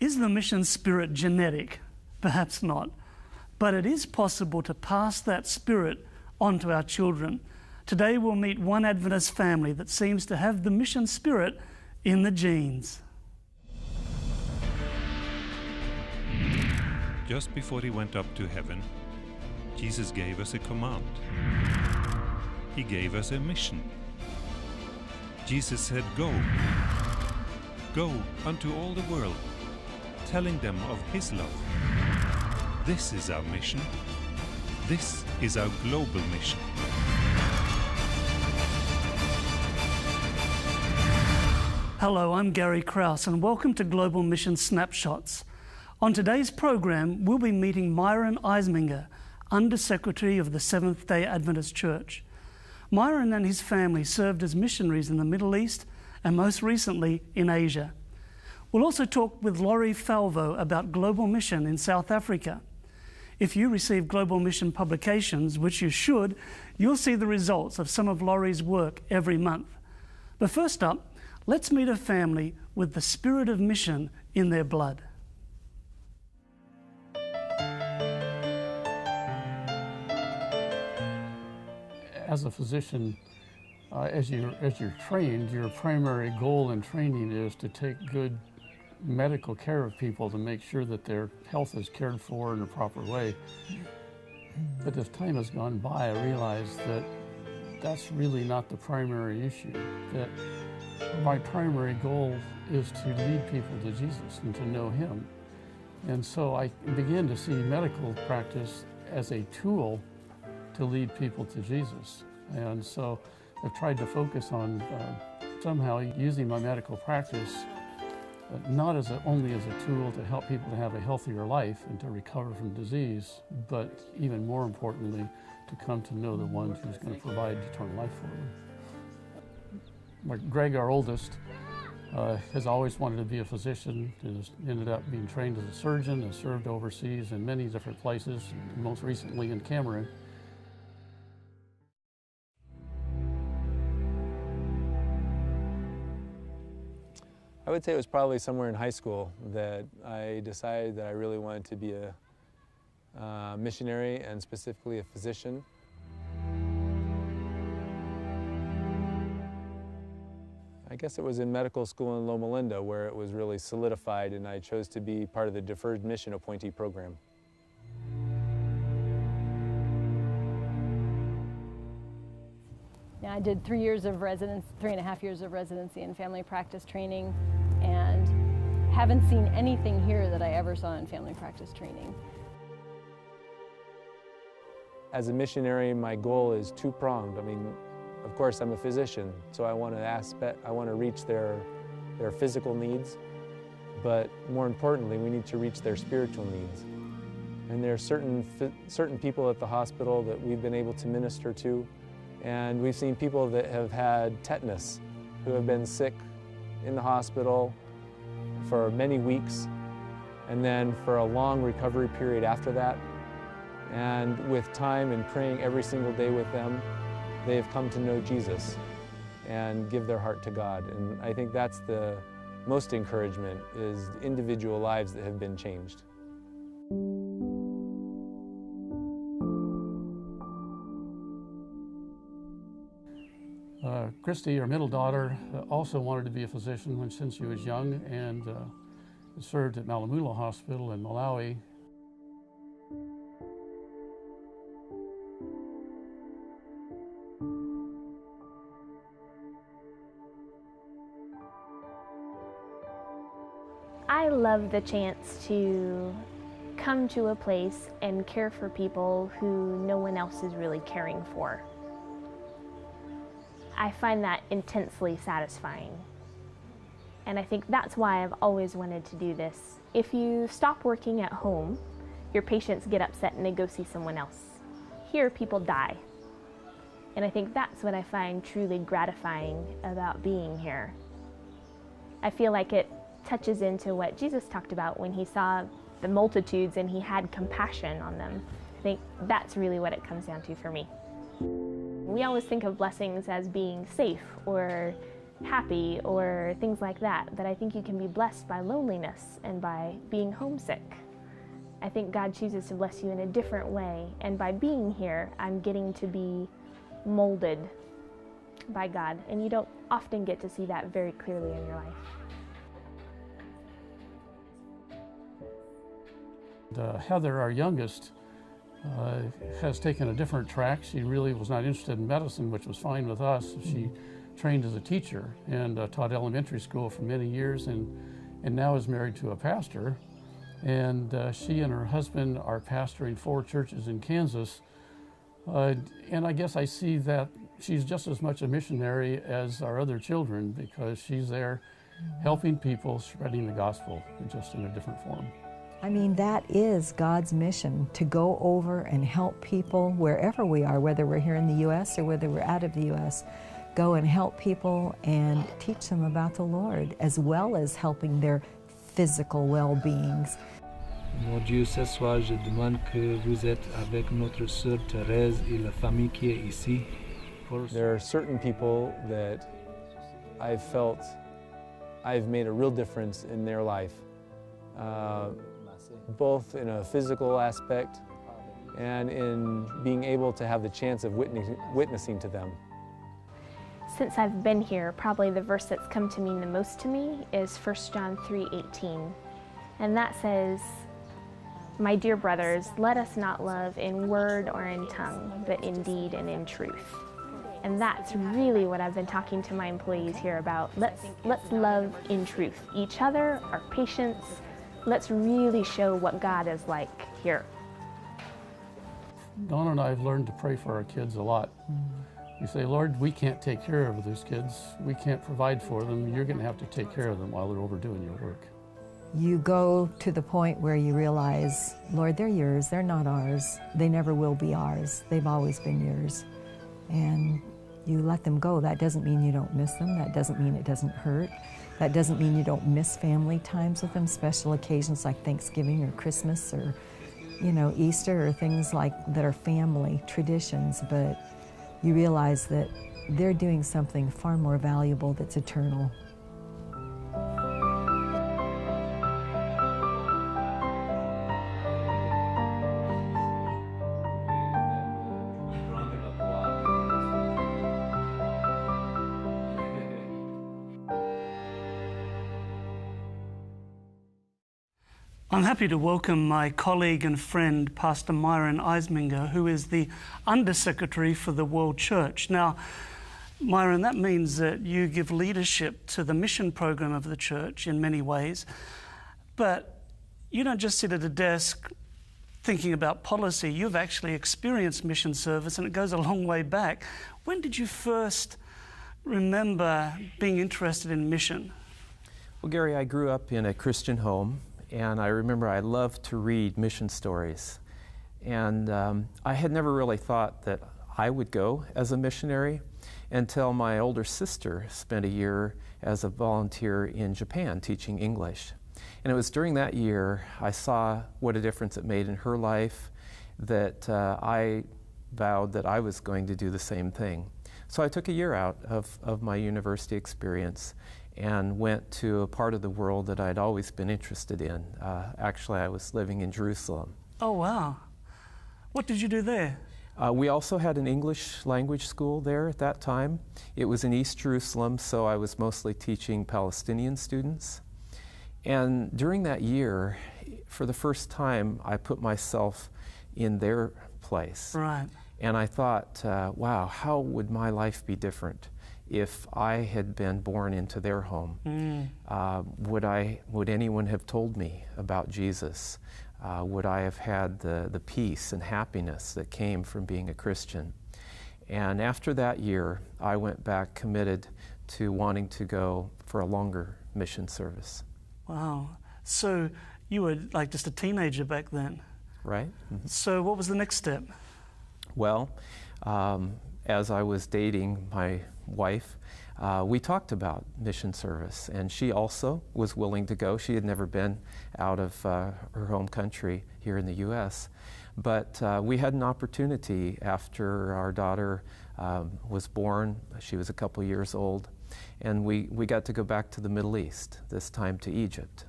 Is the mission spirit genetic? Perhaps not. But it is possible to pass that spirit on to our children. Today we'll meet one Adventist family that seems to have the mission spirit in the genes. Just before he went up to heaven, Jesus gave us a command. He gave us a mission. Jesus said, "Go. Go unto all the world, telling them of His love." This is our mission. This is our global mission. Hello, I'm Gary Krause, and welcome to Global Mission Snapshots. On today's program, we'll be meeting Myron Isenminger, Undersecretary of the Seventh-day Adventist Church. Myron and his family served as missionaries in the Middle East and most recently in Asia. We'll also talk with Laurie Falvo about Global Mission in South Africa. If you receive Global Mission publications, which you should, you'll see the results of some of Laurie's work every month. But first up, let's meet a family with the spirit of mission in their blood. As a physician, as you're trained, your primary goal in training is to take good medical care of people to make sure that their health is cared for in a proper way. But as time has gone by, I realized that that's really not the primary issue. That my primary goal is to lead people to Jesus and to know Him. And so I began to see medical practice as a tool to lead people to Jesus. And so I've tried to focus on somehow using my medical practice not only as a tool to help people to have a healthier life and to recover from disease, but even more importantly, to come to know the one who's going to provide eternal life for them. Greg, our oldest, has always wanted to be a physician. Has ended up being trained as a surgeon and served overseas in many different places, most recently in Cameroon. I would say it was probably somewhere in high school that I decided that I really wanted to be a missionary and specifically a physician. I guess it was in medical school in Loma Linda where it was really solidified and I chose to be part of the Deferred Mission Appointee Program. I did 3.5 years of residency in family practice training, and haven't seen anything here that I ever saw in family practice training. As a missionary, my goal is two-pronged. I mean, of course, I'm a physician, so I want to reach their physical needs, but more importantly, we need to reach their spiritual needs. And there are certain people at the hospital that we've been able to minister to. And we've seen people that have had tetanus, who have been sick in the hospital for many weeks, and then for a long recovery period after that. And with time and praying every single day with them, they have come to know Jesus and give their heart to God. And I think that's the most encouragement, is individual lives that have been changed. Christy, our middle daughter, also wanted to be a physician since she was young, and served at Malamula Hospital in Malawi. I love the chance to come to a place and care for people who no one else is really caring for. I find that intensely satisfying. And I think that's why I've always wanted to do this. If you stop working at home, your patients get upset and they go see someone else. Here, people die. And I think that's what I find truly gratifying about being here. I feel like it touches into what Jesus talked about when He saw the multitudes and He had compassion on them. I think that's really what it comes down to for me. We always think of blessings as being safe or happy or things like that, that I think you can be blessed by loneliness and by being homesick. I think God chooses to bless you in a different way, and by being here, I'm getting to be molded by God, and you don't often get to see that very clearly in your life. Heather, our youngest, has taken a different track. She really was not interested in medicine, which was fine with us. She trained as a teacher and taught elementary school for many years, and now is married to a pastor. And she and her husband are pastoring 4 churches in Kansas. And I guess I see that she's just as much a missionary as our other children, because she's there helping people, spreading the gospel, just in a different form. I mean, that is God's mission, to go over and help people wherever we are, whether we're here in the U.S. or whether we're out of the U.S. Go and help people and teach them about the Lord, as well as helping their physical well-beings. Mon Dieu, ce soir, je demande que vous êtes avec notre sœur Thérèse et la famille qui est ici. There are certain people that I've felt I've made a real difference in their life, both in a physical aspect and in being able to have the chance of witnessing to them. Since I've been here, probably the verse that's come to mean the most to me is 1 John 3:18. And that says, "My dear brothers, let us not love in word or in tongue, but in deed and in truth." And that's really what I've been talking to my employees here about. Let's love in truth, each other, our patients. Let's really show what God is like here. Donna and I have learned to pray for our kids a lot. You say, Lord, we can't take care of those kids. We can't provide for them. You're going to have to take care of them while they're over doing your work. You go to the point where you realize, Lord, they're yours, they're not ours. They never will be ours. They've always been yours. And you let them go. That doesn't mean you don't miss them. That doesn't mean it doesn't hurt. That doesn't mean you don't miss family times with them, special occasions like Thanksgiving or Christmas or, Easter or things like that are family traditions. But you realize that they're doing something far more valuable that's eternal. I'm happy to welcome my colleague and friend, Pastor Myron Isenminger, who is the Undersecretary for the World Church. Now, Myron, that means that you give leadership to the mission program of the church in many ways, but you don't just sit at a desk thinking about policy. You've actually experienced mission service, and it goes a long way back. When did you first remember being interested in mission? Well, Gary, I grew up in a Christian home, and I remember I loved to read mission stories. And I had never really thought that I would go as a missionary until my older sister spent a year as a volunteer in Japan teaching English. And it was during that year I saw what a difference it made in her life, that I vowed that I was going to do the same thing. So I took a year out of my university experience and went to a part of the world that I'd always been interested in. Actually, I was living in Jerusalem. Oh, wow. What did you do there? We also had an English language school there at that time. It was in East Jerusalem, so I was mostly teaching Palestinian students. And during that year, for the first time, I put myself in their place. Right. And I thought, wow, how would my life be different if I had been born into their home? Would anyone have told me about Jesus? Would I have had the peace and happiness that came from being a Christian? And after that year, I went back committed to wanting to go for a longer mission service. Wow. So you were like just a teenager back then? Right. Mm-hmm. So what was the next step? Well, as I was dating my wife, we talked about mission service, and she also was willing to go. She had never been out of her home country here in the U.S., but we had an opportunity after our daughter was born. She was a couple years old, And we got to go back to the Middle East, this time to Egypt.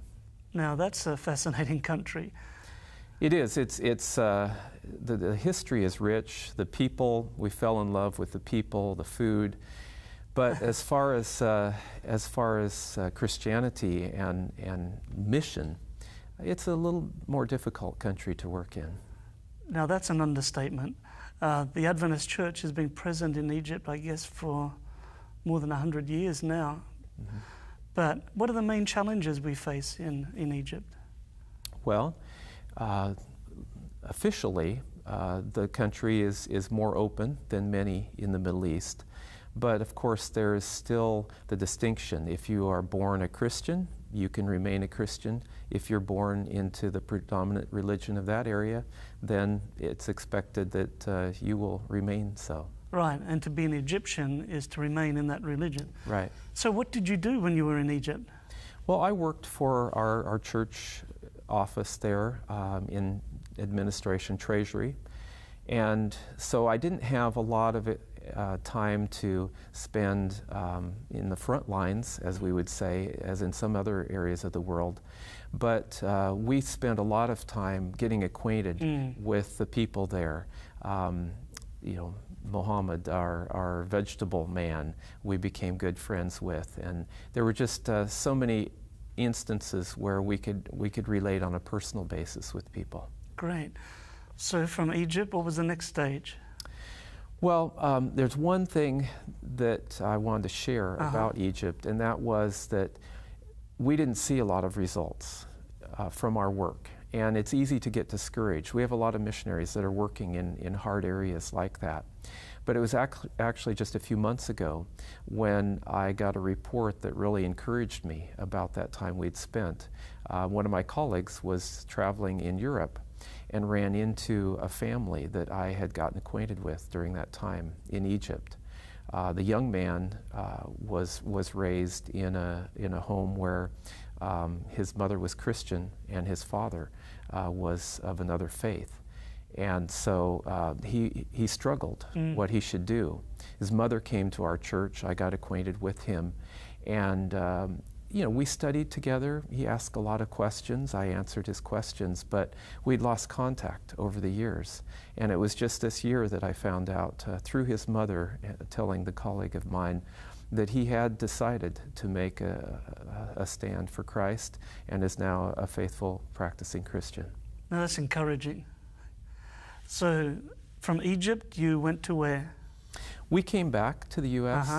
Now that's a fascinating country. It is. The history is rich. The people, we fell in love with the people, the food. But as far as Christianity and mission, it's a little more difficult country to work in. Now that's an understatement. The Adventist Church has been present in Egypt, I guess, for more than 100 years now. Mm-hmm. But what are the main challenges we face in Egypt? Well, officially, the country is more open than many in the Middle East. But of course, there is still the distinction. If you are born a Christian, you can remain a Christian. If you're born into the predominant religion of that area, then it's expected that you will remain so. Right, and to be an Egyptian is to remain in that religion. Right. So what did you do when you were in Egypt? Well, I worked for our church office there in administration, treasury. And so I didn't have a lot of time to spend in the front lines, as we would say, as in some other areas of the world. But we spent a lot of time getting acquainted with the people there. Mohammed, our vegetable man, we became good friends with. And there were just so many instances where we could relate on a personal basis with people. Great. So from Egypt, what was the next stage? Well, there's one thing that I wanted to share about Egypt, and that was that we didn't see a lot of results from our work. And it's easy to get discouraged. We have a lot of missionaries that are working in hard areas like that. But it was actually just a few months ago when I got a report that really encouraged me about that time we'd spent. One of my colleagues was traveling in Europe and ran into a family that I had gotten acquainted with during that time in Egypt. The young man was raised in a home where his mother was Christian and his father was of another faith. And so he struggled what he should do. His mother came to our church. I got acquainted with him. And we studied together. He asked a lot of questions. I answered his questions, but we'd lost contact over the years. And it was just this year that I found out through his mother telling the colleague of mine that he had decided to make a stand for Christ and is now a faithful, practicing Christian. Now that's encouraging. So from Egypt, you went to where? We came back to the U.S.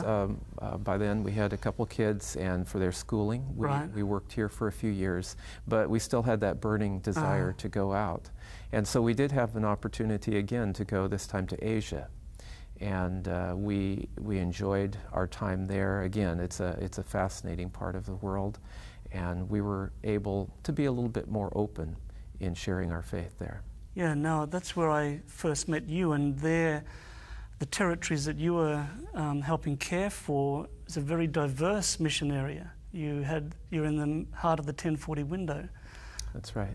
By then, we had a couple kids, and for their schooling, we worked here for a few years. But we still had that burning desire to go out. And so we did have an opportunity again to go, this time to Asia. And we enjoyed our time there. Again, it's a fascinating part of the world. And we were able to be a little bit more open in sharing our faith there. Yeah, no, that's where I first met you, and there, the territories that you were helping care for is a very diverse mission area. You're in the heart of the 1040 window. That's right.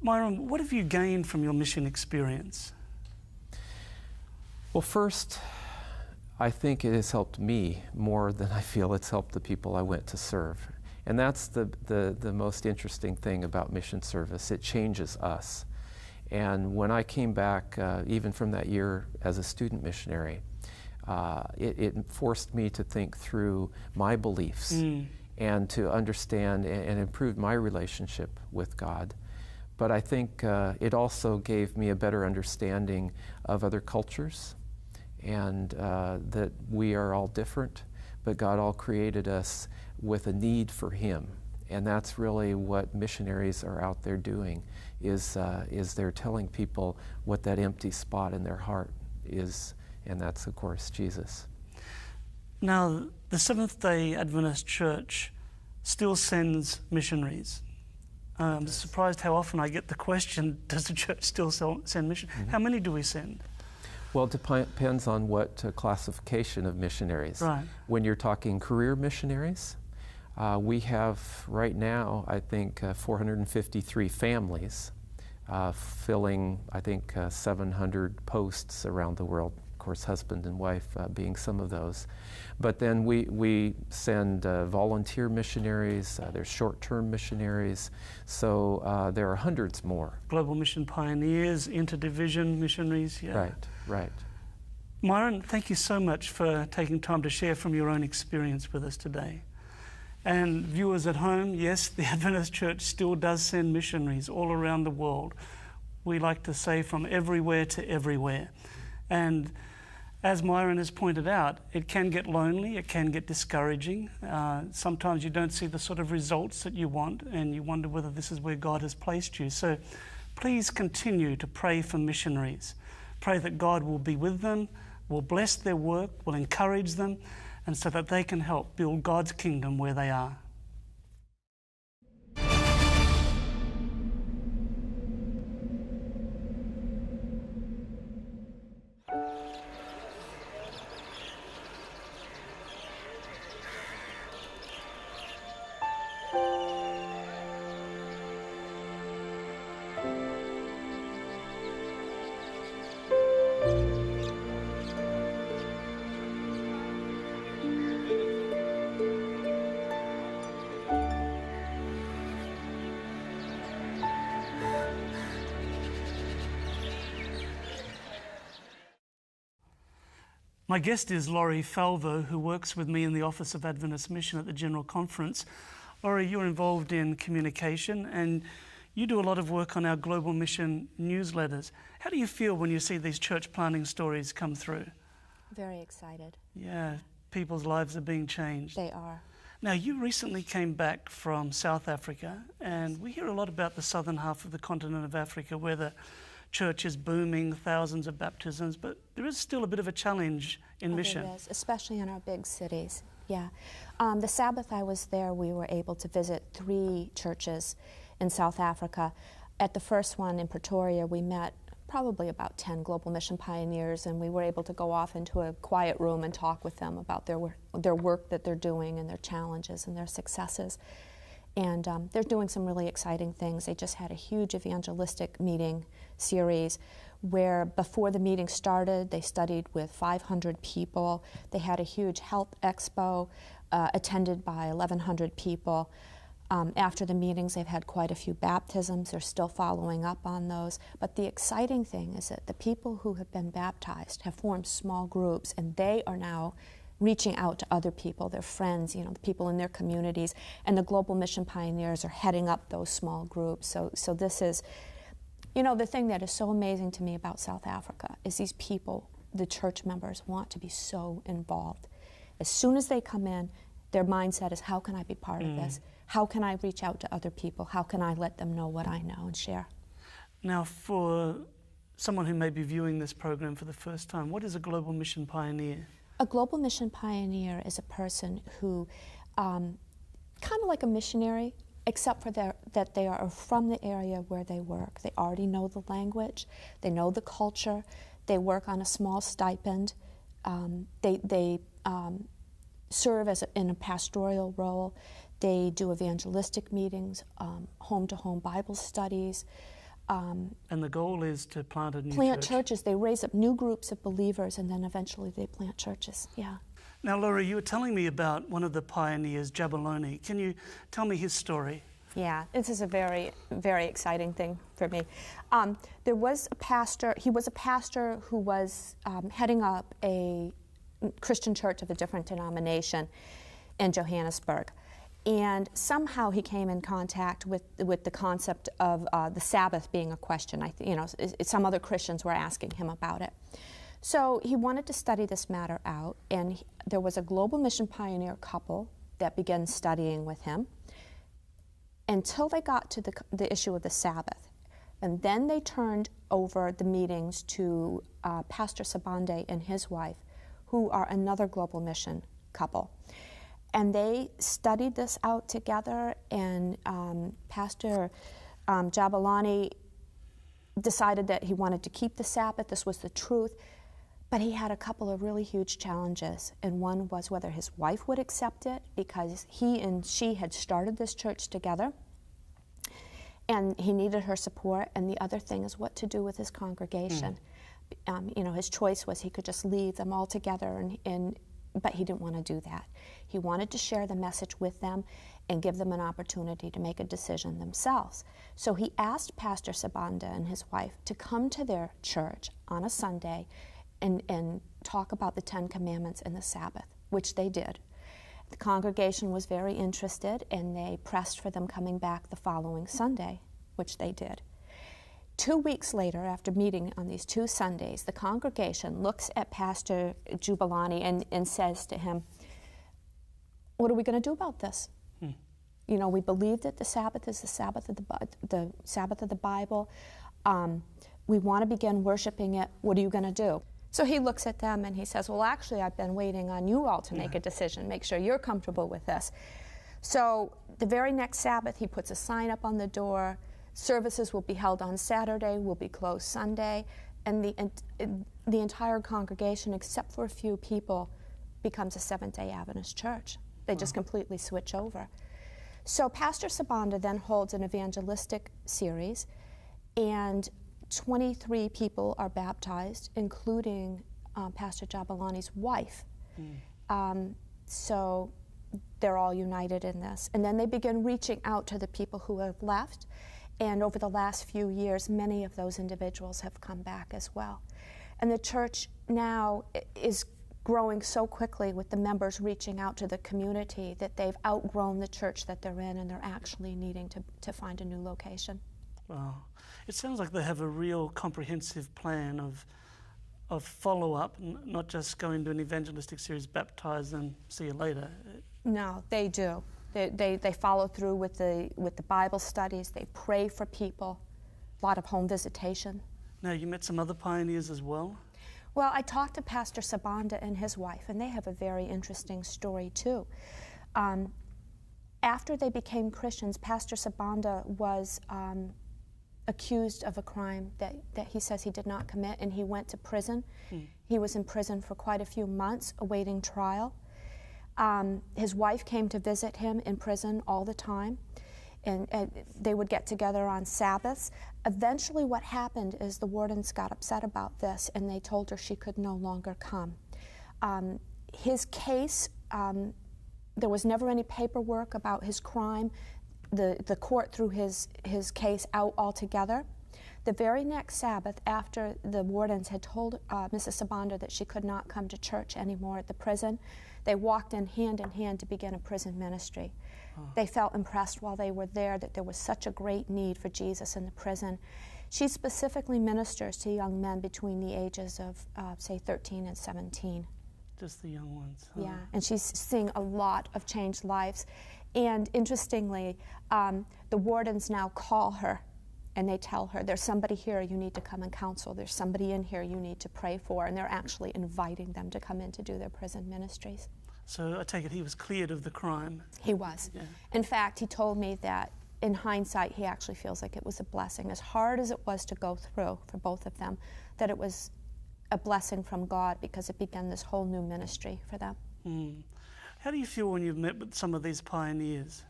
Myron, what have you gained from your mission experience? Well, first, I think it has helped me more than I feel it's helped the people I went to serve. And that's the most interesting thing about mission service. It changes us. And when I came back, even from that year as a student missionary, it forced me to think through my beliefs and to understand and improve my relationship with God. But I think it also gave me a better understanding of other cultures and that we are all different, but God all created us with a need for Him. And that's really what missionaries are out there doing, is they're telling people what that empty spot in their heart is, and that's, of course, Jesus. Now, the Seventh-day Adventist Church still sends missionaries. I'm surprised how often I get the question, does the church still send missionaries? How many do we send? Well, it depends on what classification of missionaries. Right. When you're talking career missionaries, we have right now, I think, 453 families filling, I think, 700 posts around the world. Of course, husband and wife being some of those. But then we send volunteer missionaries, there's short-term missionaries, so there are hundreds more. Global Mission Pioneers, interdivision missionaries, yeah. Right, right. Myron, thank you so much for taking time to share from your own experience with us today. And viewers at home, yes, the Adventist Church still does send missionaries all around the world. We like to say from everywhere to everywhere. And as Myron has pointed out, it can get lonely, it can get discouraging. Sometimes you don't see the sort of results that you want, and you wonder whether this is where God has placed you. So please continue to pray for missionaries. Pray that God will be with them, will bless their work, will encourage them, and so that they can help build God's kingdom where they are. My guest is Laurie Falvo, who works with me in the Office of Adventist Mission at the General Conference. Laurie, you're involved in communication and you do a lot of work on our Global Mission newsletters. How do you feel when you see these church planting stories come through? Very excited. Yeah, people's lives are being changed. They are. Now, you recently came back from South Africa, and we hear a lot about the southern half of the continent of Africa where the church is booming, thousands of baptisms, but there is still a bit of a challenge in mission. There is, especially in our big cities, yeah. The Sabbath I was there, we were able to visit 3 churches in South Africa. At the first one in Pretoria, we met probably about 10 Global Mission pioneers, and we were able to go off into a quiet room and talk with them about their work that they're doing and their challenges and their successes. And they're doing some really exciting things. They just had a huge evangelistic meeting series where before the meeting started, they studied with 500 people. They had a huge health expo attended by 1,100 people. After the meetings, they've had quite a few baptisms. They're still following up on those. But the exciting thing is that the people who have been baptized have formed small groups, and they are now reaching out to other people, their friends, the people in their communities, and the Global Mission Pioneers are heading up those small groups. So this is, the thing that is so amazing to me about South Africa is these people, the church members, want to be so involved. As soon as they come in, their mindset is, how can I be part of this? How can I reach out to other people? How can I let them know what I know and share? Now, for someone who may be viewing this program for the first time, what is a Global Mission Pioneer? A Global Mission Pioneer is a person who, kind of like a missionary, except for that they are from the area where they work. They already know the language, they know the culture, they work on a small stipend, they serve in a pastoral role, they do evangelistic meetings, home-to-home Bible studies. And the goal is to plant a new plant churches. They raise up new groups of believers, and then eventually they plant churches. Yeah. Now, Laurie, you were telling me about one of the pioneers, Jabulani. Can you tell me his story? Yeah, this is a very, very exciting thing for me. There was a pastor. He was a pastor who was heading up a Christian church of a different denomination in Johannesburg. And somehow he came in contact with the concept of the Sabbath being a question. Some other Christians were asking him about it. So he wanted to study this matter out, and there was a Global Mission Pioneer couple that began studying with him until they got to the issue of the Sabbath. And then they turned over the meetings to Pastor Sabande and his wife, who are another Global Mission couple. And they studied this out together, and Pastor Jabulani decided that he wanted to keep the Sabbath. This was the truth. But he had a couple of really huge challenges, and one was whether his wife would accept it, because he and she had started this church together, and he needed her support. And the other thing is what to do with his congregation. His choice was he could just leave them all together, but he didn't want to do that. He wanted to share the message with them and give them an opportunity to make a decision themselves. So he asked Pastor Sabanda and his wife to come to their church on a Sunday and talk about the 10 Commandments and the Sabbath, which they did. The congregation was very interested, and they pressed for them coming back the following Sunday, which they did. 2 weeks later, after meeting on these 2 Sundays, the congregation looks at Pastor Jubilani and says to him, "What are we going to do about this? We believe that the Sabbath is the Sabbath of the Bible. We want to begin worshiping it. What are you going to do?" So he looks at them and he says, "Well, actually, I've been waiting on you all to make a decision, make sure you're comfortable with this." So the very next Sabbath, he puts a sign up on the door. Services will be held on Saturday, will be closed Sunday, and the entire congregation, except for a few people, becomes a Seventh-day Adventist Church. They just completely switch over. So Pastor Sabanda then holds an evangelistic series, and 23 people are baptized, including Pastor Jabalani's wife. So they're all united in this. And then they begin reaching out to the people who have left. And over the last few years, many of those individuals have come back as well. And the church now is growing so quickly with the members reaching out to the community that they've outgrown the church that they're in, and they're actually needing to find a new location. Wow. It sounds like they have a real comprehensive plan of follow-up, not just going to an evangelistic series, baptize and see you later. No, they do. They follow through with the Bible studies. They pray for people. A lot of home visitation. Now, you met some other pioneers as well? Well, I talked to Pastor Sabanda and his wife, and they have a very interesting story too. After they became Christians, Pastor Sabanda was accused of a crime that he says he did not commit, and he went to prison. He was in prison for quite a few months awaiting trial. His wife came to visit him in prison all the time, and they would get together on Sabbaths. Eventually what happened is the wardens got upset about this, and they told her she could no longer come. His case, there was never any paperwork about his crime. The court threw his case out altogether. The very next Sabbath, after the wardens had told Mrs. Sabanda that she could not come to church anymore at the prison, they walked in hand to begin a prison ministry. They felt impressed while they were there that there was such a great need for Jesus in the prison. She specifically ministers to young men between the ages of, say, 13 and 17. Just the young ones. Huh? Yeah, and she's seeing a lot of changed lives. And interestingly, the wardens now call her and they tell her, "There's somebody here you need to come and counsel. There's somebody in here you need to pray for." And they're actually inviting them to come in to do their prison ministries. So I take it he was cleared of the crime? He was. Yeah. In fact, he told me that in hindsight, he actually feels like it was a blessing. As hard as it was to go through for both of them, that it was a blessing from God because it began this whole new ministry for them. How do you feel when you've met with some of these pioneers?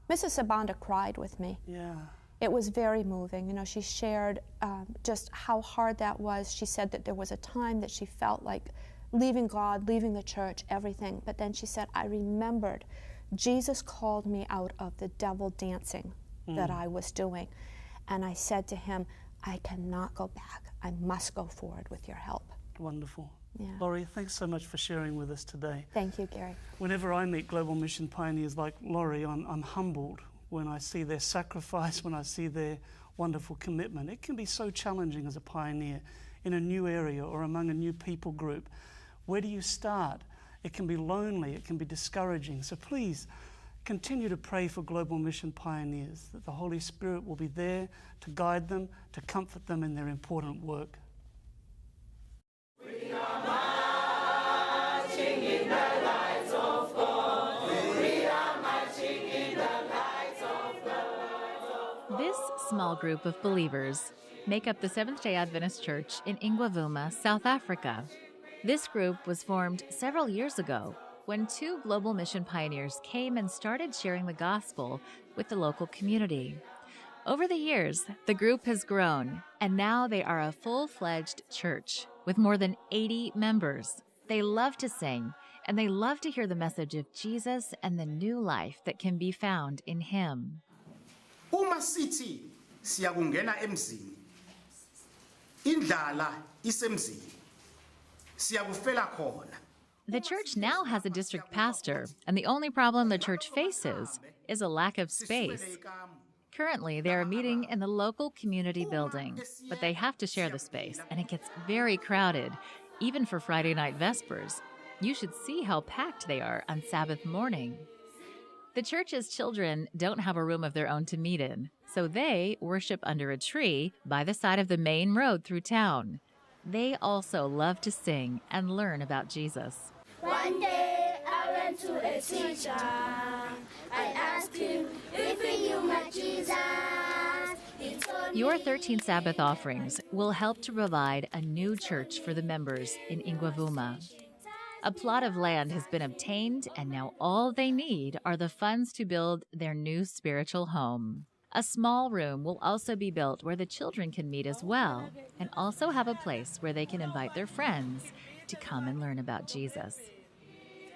Mrs. Sabanda cried with me. Yeah. It was very moving. You know, she shared just how hard that was. She said that there was a time that she felt like leaving God, leaving the church, everything. But then she said, "I remembered Jesus called me out of the devil dancing that I was doing. And I said to him, I cannot go back. I must go forward with your help." Wonderful. Yeah. Laurie, thanks so much for sharing with us today. Thank you, Gary. Whenever I meet global mission pioneers like Laurie, I'm humbled when I see their sacrifice, when I see their wonderful commitment. It can be so challenging as a pioneer in a new area or among a new people group. Where do you start? It can be lonely, it can be discouraging. So please continue to pray for global mission pioneers, that the Holy Spirit will be there to guide them, to comfort them in their important work. We are marching in the lights of God. We are marching in the lights of God. This small group of believers make up the Seventh-day Adventist Church in Ingwavuma, South Africa. This group was formed several years ago when two global mission pioneers came and started sharing the gospel with the local community. Over the years, the group has grown, and now they are a full-fledged church with more than 80 members. They love to sing, and they love to hear the message of Jesus and the new life that can be found in Him. Uma sithi siyakungena emzini, indlala isemzini, siyakufela khona. The church now has a district pastor, and the only problem the church faces is a lack of space. Currently, they are meeting in the local community building, but they have to share the space, and it gets very crowded, even for Friday night Vespers. You should see how packed they are on Sabbath morning. The church's children don't have a room of their own to meet in, so they worship under a tree by the side of the main road through town. They also love to sing and learn about Jesus. One day I went to a teacher. I asked him if he knew my Jesus. He told Your me 13 Sabbath offerings will help to provide a new church for the members in Ingwavuma. A plot of land has been obtained, and now all they need are the funds to build their new spiritual home. A small room will also be built where the children can meet as well, and also have a place where they can invite their friends to come and learn about Jesus.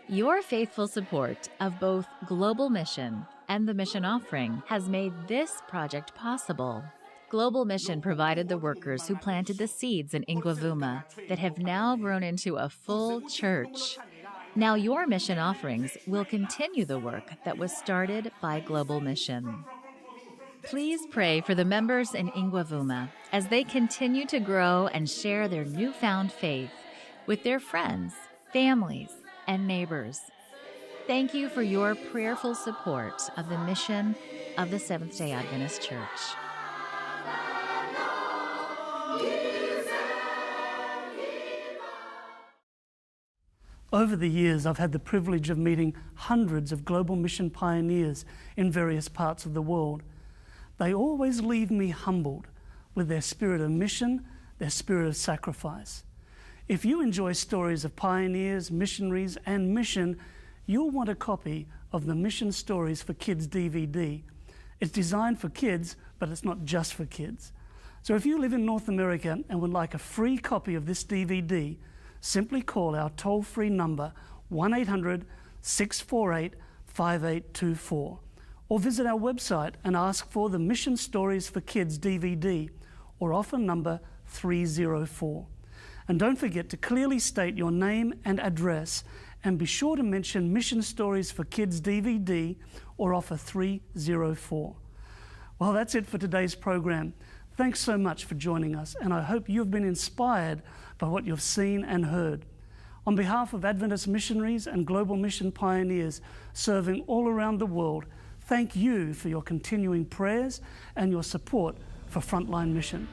Your faithful support of both Global Mission and the Mission Offering has made this project possible. Global Mission provided the workers who planted the seeds in Ingwavuma that have now grown into a full church. Now your mission offerings will continue the work that was started by Global Mission. Please pray for the members in Ingwavuma as they continue to grow and share their newfound faith with their friends, families, and neighbors. Thank you for your prayerful support of the mission of the Seventh-day Adventist Church. Over the years, I've had the privilege of meeting hundreds of global mission pioneers in various parts of the world. They always leave me humbled with their spirit of mission, their spirit of sacrifice. If you enjoy stories of pioneers, missionaries, and mission, you'll want a copy of the Mission Stories for Kids DVD. It's designed for kids, but it's not just for kids. So if you live in North America and would like a free copy of this DVD, simply call our toll-free number 1-800-648-5824 or visit our website and ask for the Mission Stories for Kids DVD or offer number 304. And don't forget to clearly state your name and address, and be sure to mention Mission Stories for Kids DVD or offer 304. Well, that's it for today's program. Thanks so much for joining us, and I hope you've been inspired by what you've seen and heard. On behalf of Adventist missionaries and global mission pioneers serving all around the world, thank you for your continuing prayers and your support for Frontline Mission.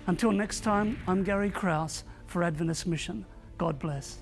Until next time, I'm Gary Krause for Adventist Mission. God bless.